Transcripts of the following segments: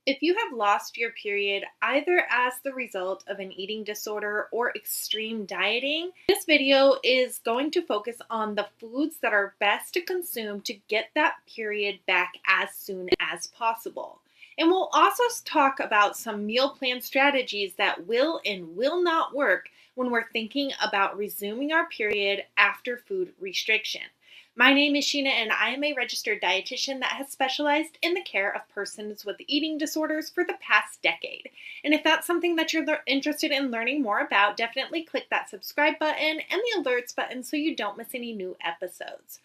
If you have lost your period either as the result of an eating disorder or extreme dieting, this video is going to focus on the foods that are best to consume to get that period back as soon as possible. And we'll also talk about some meal plan strategies that will and will not work when we're thinking about resuming our period after food restriction. My name is Shena, and I am a registered dietitian that has specialized in the care of persons with eating disorders for the past decade. And if that's something that you're interested in learning more about, definitely click that subscribe button and the alerts button so you don't miss any new episodes.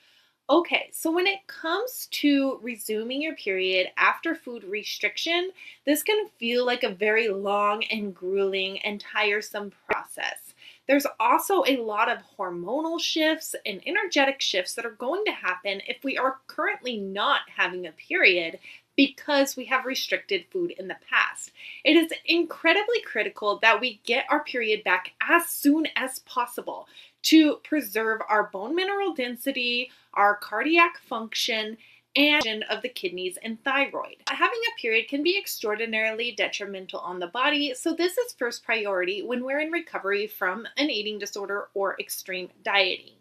Okay, so when it comes to resuming your period after food restriction, this can feel like a very long and grueling and tiresome process. There's also a lot of hormonal shifts and energetic shifts that are going to happen if we are currently not having a period because we have restricted food in the past. It is incredibly critical that we get our period back as soon as possible to preserve our bone mineral density, our cardiac function, and of the kidneys and thyroid. Having a period can be extraordinarily detrimental on the body, so this is first priority when we're in recovery from an eating disorder or extreme dieting.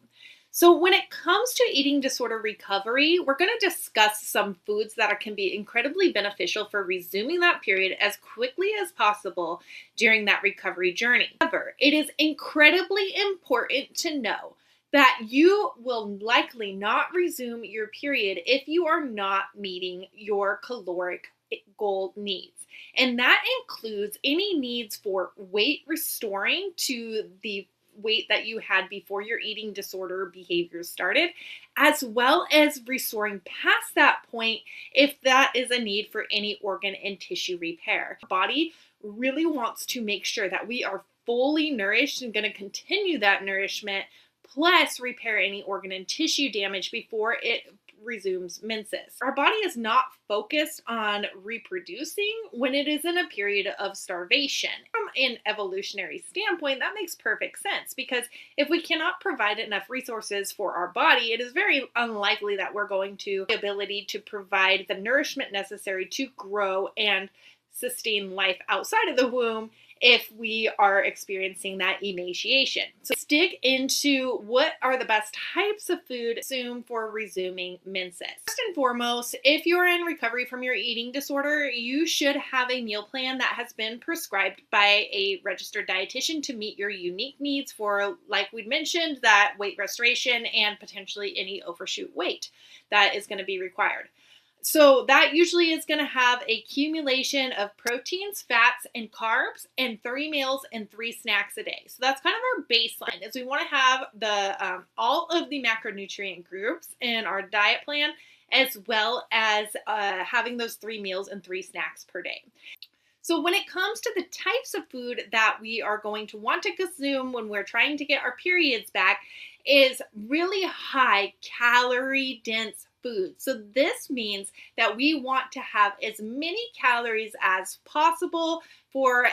So when it comes to eating disorder recovery, we're going to discuss some foods that can be incredibly beneficial for resuming that period as quickly as possible during that recovery journey. However, it is incredibly important to know that you will likely not resume your period if you are not meeting your caloric goal needs. And that includes any needs for weight restoring to the weight that you had before your eating disorder behaviors started, as well as restoring past that point if that is a need for any organ and tissue repair. Our body really wants to make sure that we are fully nourished and going to continue that nourishment, plus repair any organ and tissue damage before it resumes menses. Our body is not focused on reproducing when it is in a period of starvation. From an evolutionary standpoint, that makes perfect sense because if we cannot provide enough resources for our body, it is very unlikely that we're going to have the ability to provide the nourishment necessary to grow and sustain life outside of the womb if we are experiencing that emaciation. So let's dig into what are the best types of food to consume for resuming menses. First and foremost, if you're in recovery from your eating disorder, you should have a meal plan that has been prescribed by a registered dietitian to meet your unique needs for, like we mentioned, that weight restoration and potentially any overshoot weight that is going to be required. So that usually is going to have a accumulation of proteins, fats, and carbs, and 3 meals and 3 snacks a day. So that's kind of our baseline. Is we want to have the all of the macronutrient groups in our diet plan, as well as having those 3 meals and 3 snacks per day. So when it comes to the types of food that we are going to want to consume when we're trying to get our periods back is really high calorie dense food. So this means that we want to have as many calories as possible for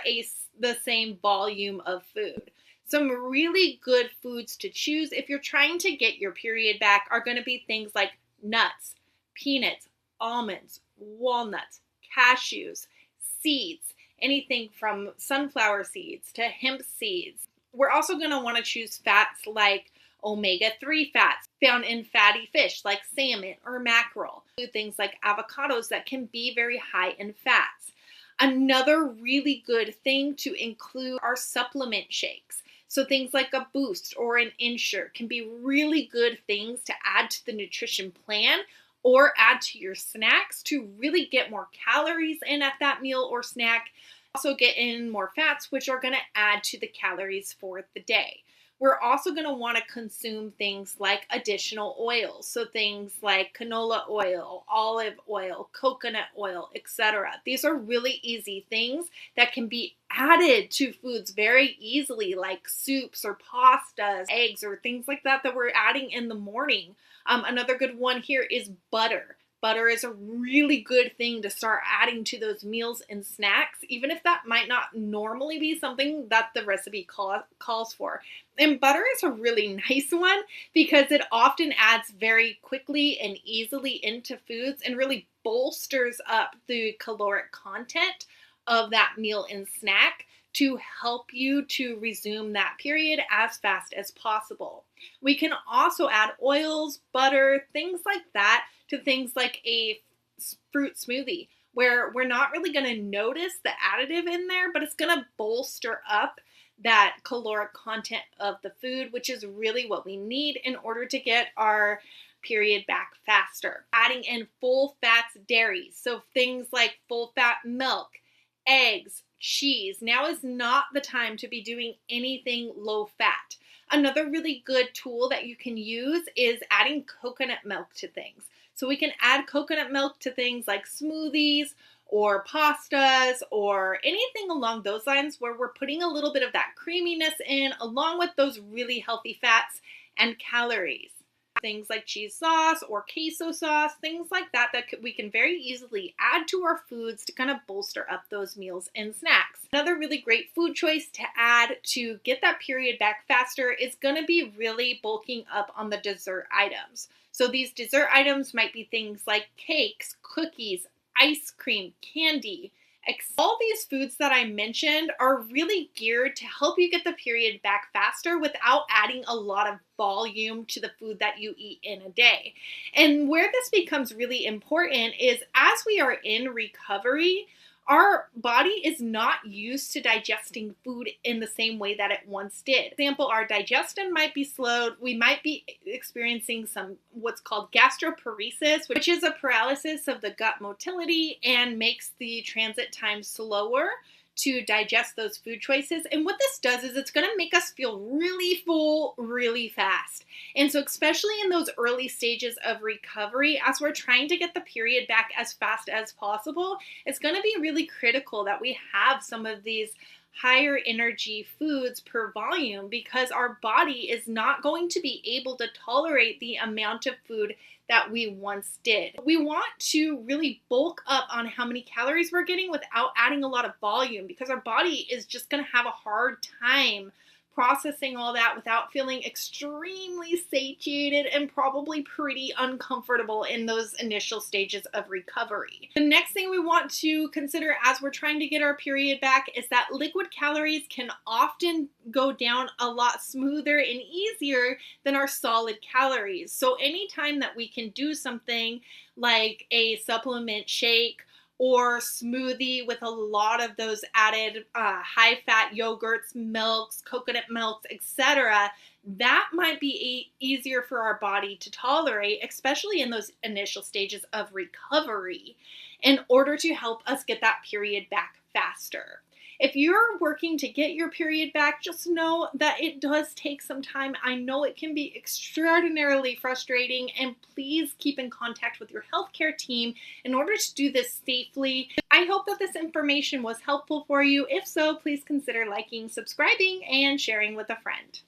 the same volume of food. Some really good foods to choose if you're trying to get your period back are going to be things like nuts, peanuts, almonds, walnuts, cashews, seeds, anything from sunflower seeds to hemp seeds. We're also going to want to choose fats like omega-3 fats found in fatty fish like salmon or mackerel. Things like avocados that can be very high in fats. Another really good thing to include are supplement shakes. So things like a Boost or an Ensure can be really good things to add to the nutrition plan or add to your snacks to really get more calories in at that meal or snack. Also get in more fats, which are going to add to the calories for the day. We're also going to want to consume things like additional oils. So things like canola oil, olive oil, coconut oil, etc. These are really easy things that can be added to foods very easily, like soups or pastas, eggs, or things like that we're adding in the morning. Another good one here is butter. Butter is a really good thing to start adding to those meals and snacks, even if that might not normally be something that the recipe calls for. And butter is a really nice one because it often adds very quickly and easily into foods and really bolsters up the caloric content of that meal and snack to help you to resume that period as fast as possible. We can also add oils, butter, things like that to things like a fruit smoothie, where we're not really going to notice the additive in there, but it's going to bolster up that caloric content of the food, which is really what we need in order to get our period back faster. Adding in full fats dairies, so things like full fat milk, eggs, cheese. Now is not the time to be doing anything low fat. Another really good tool that you can use is adding coconut milk to things. So we can add coconut milk to things like smoothies or pastas or anything along those lines, where we're putting a little bit of that creaminess in along with those really healthy fats and calories. Things like cheese sauce or queso sauce, things like that we can very easily add to our foods to kind of bolster up those meals and snacks. Another really great food choice to add to get that period back faster is going to be really bulking up on the dessert items. So these dessert items might be things like cakes, cookies, ice cream, candy. All these foods that I mentioned are really geared to help you get the period back faster without adding a lot of volume to the food that you eat in a day. And where this becomes really important is as we are in recovery, our body is not used to digesting food in the same way that it once did. For example, our digestion might be slowed. We might be experiencing some what's called gastroparesis, which is a paralysis of the gut motility and makes the transit time slower to digest those food choices. And what this does is it's going to make us feel really full really fast. And so especially in those early stages of recovery, as we're trying to get the period back as fast as possible, it's going to be really critical that we have some of these higher energy foods per volume, because our body is not going to be able to tolerate the amount of food that we once did. We want to really bulk up on how many calories we're getting without adding a lot of volume, because our body is just going to have a hard time processing all that without feeling extremely satiated and probably pretty uncomfortable in those initial stages of recovery. The next thing we want to consider as we're trying to get our period back is that liquid calories can often go down a lot smoother and easier than our solid calories. So anytime that we can do something like a supplement shake or smoothie with a lot of those added high-fat yogurts, milks, coconut milks, etc., that might be easier for our body to tolerate, especially in those initial stages of recovery, in order to help us get that period back faster. If you're working to get your period back, just know that it does take some time. I know it can be extraordinarily frustrating, and please keep in contact with your healthcare team in order to do this safely. I hope that this information was helpful for you. If so, please consider liking, subscribing, and sharing with a friend.